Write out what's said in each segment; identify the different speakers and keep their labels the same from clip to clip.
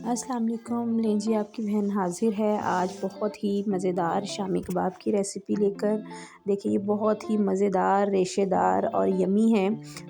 Speaker 1: अस्सलाम वालेकुम। लें जी, आपकी बहन हाज़िर है आज बहुत ही मज़ेदार शामी कबाब की रेसिपी लेकर। देखिए ये बहुत ही मज़ेदार, रेशेदार और यम्मी है।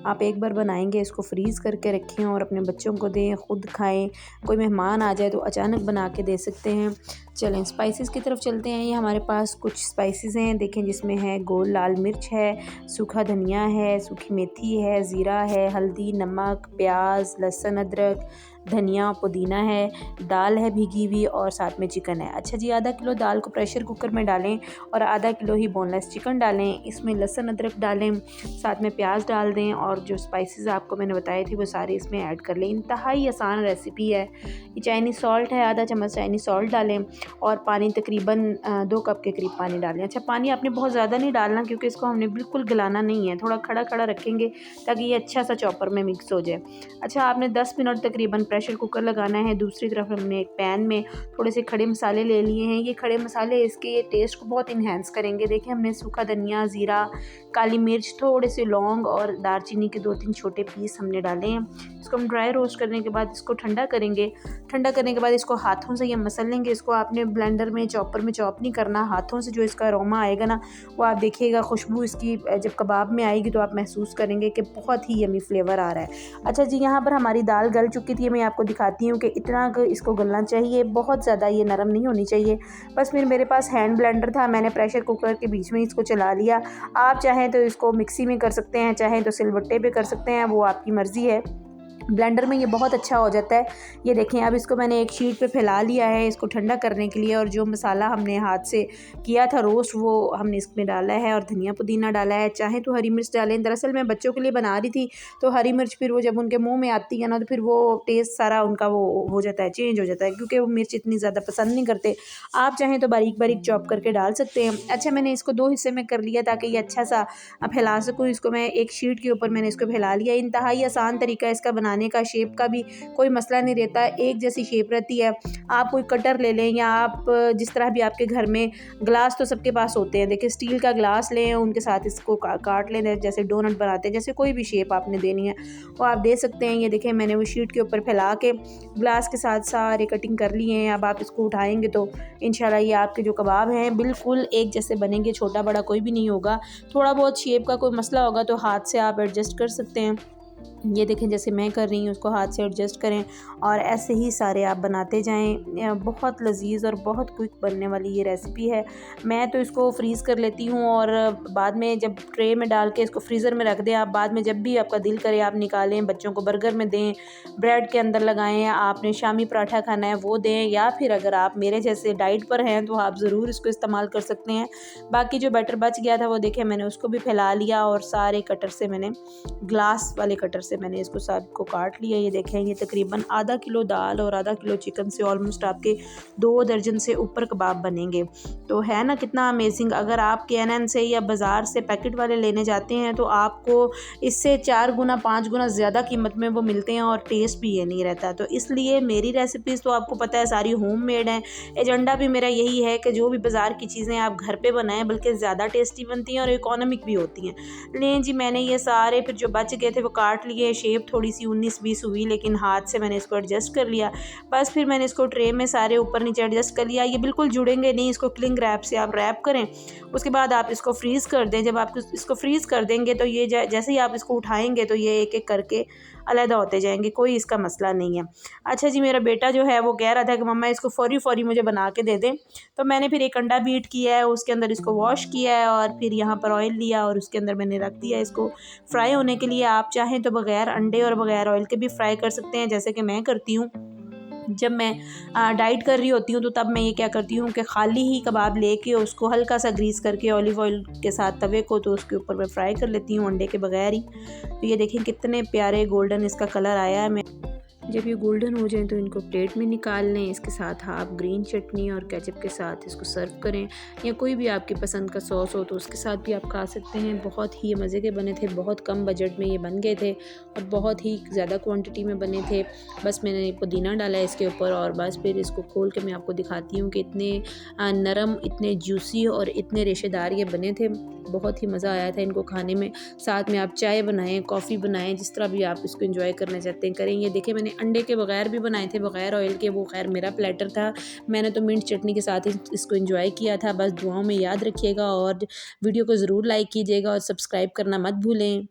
Speaker 1: आप एक बार बनाएंगे, इसको फ्रीज़ करके रखें और अपने बच्चों को दें, ख़ुद खाएं। कोई मेहमान आ जाए तो अचानक बना के दे सकते हैं। चलें स्पाइसेस की तरफ चलते हैं। ये हमारे पास कुछ स्पाइसेस हैं, देखें जिसमें है गोल लाल मिर्च है, सूखा धनिया है, सूखी मेथी है, ज़ीरा है, हल्दी, नमक, प्याज, लहसुन, अदरक, धनिया, पुदीना है, दाल है भीगी हुई और साथ में चिकन है। अच्छा जी, आधा किलो दाल को प्रेशर कुकर में डालें और आधा किलो ही बोनलेस चिकन डालें। इसमें लहसुन अदरक डालें, साथ में प्याज डाल दें और जो स्पाइसेस आपको मैंने बताए थे वो सारे इसमें ऐड कर लें। इंतहाई आसान रेसिपी है। ये चाइनीज़ सॉल्ट है, आधा चम्मच चाइनीज़ सॉल्ट डालें और पानी तकरीबन 2 कप के करीब पानी डालें। अच्छा, पानी आपने बहुत ज़्यादा नहीं डालना क्योंकि इसको हमने बिल्कुल गलाना नहीं है, थोड़ा खड़ा खड़ा रखेंगे ताकि ये अच्छा सा चॉपर में मिक्स हो जाए। अच्छा, आपने 10 मिनट तकरीबन प्रेशर कुकर लगाना है। दूसरी तरफ हमने एक पैन में थोड़े से खड़े मसाले ले लिए हैं। ये खड़े मसाले इसके टेस्ट को बहुत इन्हेंस करेंगे। देखिए हमने सूखा धनिया, ज़ीरा, काली मिर्च, थोड़े से लौंग और दालचीनी के 2-3 छोटे पीस हमने डाले हैं। इसको हम ड्राई रोस्ट करने के बाद इसको ठंडा करेंगे। ठंडा करने के बाद इसको हाथों से ये मसल लेंगे। इसको आपने ब्लेंडर में, चॉपर में चॉप नहीं करना। हाथों से जो इसका अरोमा आएगा ना, वो आप देखिएगा, खुशबू इसकी जब कबाब में आएगी तो आप महसूस करेंगे कि बहुत ही यमी फ्लेवर आ रहा है। अच्छा जी, यहाँ पर हमारी दाल गल चुकी थी। मैं आपको दिखाती हूँ कि इतना इसको गलना चाहिए, बहुत ज़्यादा ये नरम नहीं होनी चाहिए। बस फिर मेरे पास हैंड ब्लेंडर था, मैंने प्रेशर कुकर के बीच में इसको चला लिया। आप चाहें तो इसको मिक्सी में कर सकते हैं, चाहें तो सिलबट्टे पे कर सकते हैं, वो आपकी मर्ज़ी है। ब्लेंडर में ये बहुत अच्छा हो जाता है। ये देखें, अब इसको मैंने एक शीट पे फैला लिया है इसको ठंडा करने के लिए, और जो मसाला हमने हाथ से किया था रोस्ट वो हमने इसमें डाला है और धनिया पुदीना डाला है। चाहे तो हरी मिर्च डालें। दरअसल मैं बच्चों के लिए बना रही थी तो हरी मिर्च फिर वो जब उनके मुंह में आती है ना तो फिर वो टेस्ट सारा उनका वो हो जाता है, चेंज हो जाता है, क्योंकि वो मिर्च इतनी ज़्यादा पसंद नहीं करते। आप चाहें तो बारीक बारीक चॉप करके डाल सकते हैं। अच्छा, मैंने इसको 2 हिस्से में कर लिया ताकि ये अच्छा सा फैला सकूँ इसको। मैं एक शीट के ऊपर मैंने इसको फैला लिया। इंतहाई आसान तरीका है इसका बनाने का। शेप का भी कोई मसला नहीं रहता, एक जैसी शेप रहती है। आप कोई कटर ले लें या आप जिस तरह भी आपके घर में, ग्लास तो सबके पास होते हैं, देखिए स्टील का ग्लास लें, उनके साथ इसको काट लें जैसे डोनट बनाते हैं। जैसे कोई भी शेप आपने देनी है वो आप दे सकते हैं। ये देखें, मैंने वो शीट के ऊपर फैला के ग्लास के साथ सारे कटिंग कर लिए हैं। अब आप इसको उठाएंगे तो इंशाल्लाह ये आपके जो कबाब हैं बिल्कुल एक जैसे बनेंगे, छोटा बड़ा कोई भी नहीं होगा। थोड़ा बहुत शेप का कोई मसला होगा तो हाथ से आप एडजस्ट कर सकते हैं। ये देखें, जैसे मैं कर रही हूँ उसको हाथ से एडजस्ट करें और ऐसे ही सारे आप बनाते जाएं। बहुत लजीज और बहुत क्विक बनने वाली ये रेसिपी है। मैं तो इसको फ्रीज़ कर लेती हूँ और बाद में जब ट्रे में डाल के इसको फ्रीज़र में रख दें। आप बाद में जब भी आपका दिल करे आप निकालें, बच्चों को बर्गर में दें, ब्रेड के अंदर लगाएं, आपने शामी पराठा खाना है वो दें, या फिर अगर आप मेरे जैसे डाइट पर हैं तो आप ज़रूर इसको इस्तेमाल कर सकते हैं। बाकी जो बैटर बच गया था वो देखें मैंने उसको भी फैला लिया और सारे कटर से, मैंने ग्लास वाले कटर से मैंने इसको सबको काट लिया। ये देखें, ये तकरीबन आधा किलो दाल और आधा किलो चिकन से ऑलमोस्ट आपके 2 दर्जन से ऊपर कबाब बनेंगे। तो है ना कितना अमेजिंग। अगर आप KNN से या बाज़ार से पैकेट वाले लेने जाते हैं तो आपको इससे 4 गुना 5 गुना ज़्यादा कीमत में वो मिलते हैं और टेस्ट भी ये नहीं रहता। तो इसलिए मेरी रेसिपीज़ तो आपको पता है सारी होममेड हैं। एजेंडा भी मेरा यही है कि जो भी बाज़ार की चीज़ें आप घर पे बनाएं, बल्कि ज़्यादा टेस्टी बनती हैं और इकोनॉमिक भी होती हैं। लें जी, मैंने ये सारे फिर जो बच गए थे वो काट लिए। शेप थोड़ी सी 19-20 हुई लेकिन हाथ से मैंने इसको एडजस्ट कर लिया। बस फिर मैंने इसको ट्रे में सारे ऊपर नीचे एडजस्ट कर लिया। ये बिल्कुल जुड़ेंगे नहीं, इसको क्लिंग रैप से आप रैप करें। उसके बाद आप इसको फ्रीज़ कर दें। जब आप इसको फ्रीज़ कर देंगे तो ये जैसे ही आप इसको उठाएंगे तो ये एक एक करके अलहदा होते जाएंगे, कोई इसका मसला नहीं है। अच्छा जी, मेरा बेटा जो है वो कह रहा था कि मम्मा इसको फौरी फौरी मुझे बना के दे दें, तो मैंने फिर एक अंडा बीट किया है, उसके अंदर इसको वॉश किया है और फिर यहाँ पर ऑयल लिया और उसके अंदर मैंने रख दिया इसको फ्राई होने के लिए। आप चाहें तो बग़ैर अंडे और बग़ैर ऑयल के भी फ्राई कर सकते हैं, जैसे कि मैं करती हूँ। जब मैं डाइट कर रही होती हूँ तो तब मैं ये क्या करती हूँ कि खाली ही कबाब लेके उसको हल्का सा ग्रीस करके ऑलिव ऑयल के साथ तवे को, तो उसके ऊपर मैं फ्राई कर लेती हूँ अंडे के बगैर ही। तो ये देखें कितने प्यारे गोल्डन इसका कलर आया है। मैं जब ये गोल्डन हो जाए तो इनको प्लेट में निकाल लें। इसके साथ आप ग्रीन चटनी और केचप के साथ इसको सर्व करें, या कोई भी आपकी पसंद का सॉस हो तो उसके साथ भी आप खा सकते हैं। बहुत ही मज़े के बने थे, बहुत कम बजट में ये बन गए थे और बहुत ही ज़्यादा क्वांटिटी में बने थे। बस मैंने पुदीना डाला है इसके ऊपर और बस फिर इसको खोल के मैं आपको दिखाती हूँ कि इतने नरम, इतने जूसी और इतने रेशेदार ये बने थे। बहुत ही मज़ा आया था इनको खाने में। साथ में आप चाय बनाएं, कॉफ़ी बनाएं, जिस तरह भी आप इसको एंजॉय करना चाहते हैं करें। ये देखें, मैंने अंडे के बगैर भी बनाए थे, बगैर ऑयल के, वो खैर मेरा प्लेटर था। मैंने तो मिंट चटनी के साथ ही इसको एंजॉय किया था। बस दुआओं में याद रखिएगा और वीडियो को ज़रूर लाइक कीजिएगा और सब्सक्राइब करना मत भूलें।